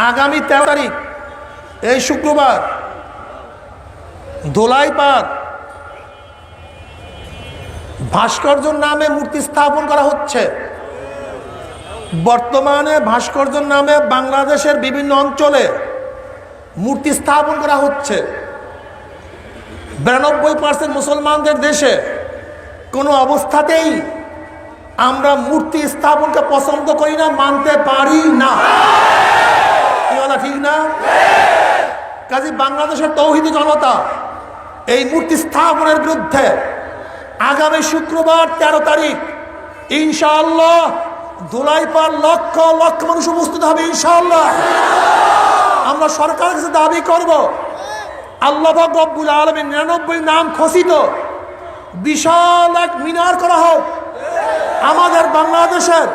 আগামী 13 তারিখ এই শুক্রবার ধোলাইপাড় ভাস্কর্যর নামে মূর্তি স্থাপন করা হচ্ছে। বর্তমানে ভাস্কর্যর নামে বাংলাদেশের বিভিন্ন অঞ্চলে মূর্তি স্থাপন করা হচ্ছে। 92% মুসলমানদের দেশে কোনো অবস্থাতেই আমরা মূর্তি স্থাপনকে পছন্দ করি না, মানতে পারি না। ঠিক না? কাজী বাংলাদেশের তৌহিদি জনতা এই মূর্তি স্থাপনের বিরুদ্ধে আগামী শুক্রবার 13 তারিখ ইনশাআল্লাহ ধুলাইপাড় লক্ষ লক্ষ মানুষ উপস্থিত হবে ইনশাআল্লাহ। আমরা সরকারের কাছে দাবি করব, আল্লাহ পাক রব্বুল আলামিন 99 নাম খচিত বিশাল এক মিনার করা হোক। আমাদের বাংলাদেশের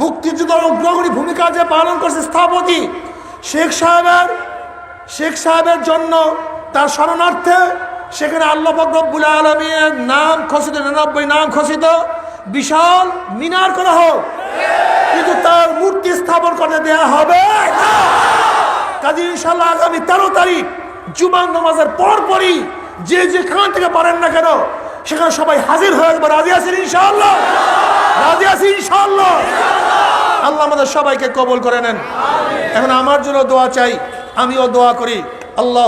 মুক্তিযুদ্ধ অগ্রগণী ভূমিকা যে পালন করছে স্থপতি শেখ সাহেবের জন্য তার শরণার্থে সেখানে আল্লাহ পাক রব্বুল আলামিনের নাম খচিত 99 নাম খচিত বিশাল মিনার করা হোক, কিন্তু তার মূর্তি স্থাপন করতে দেওয়া হবে না। কাজে ইনশাআল্লাহ আগামী 13 তারিখ জুমার নামাজের পরপরই যে যেখান থেকে পারেন না কেন সেখানে সবাই হাজির হয়ে যাবে। রাজি আছেন ইনশাআল্লাহ? রাজি আছেন ইনশাআল্লাহ? আল্লাহ আমাদের সবাইকে কবুল করে নেন। এখন আমার জন্য দোয়া চাই, আমিও দোয়া করি। আল্লাহ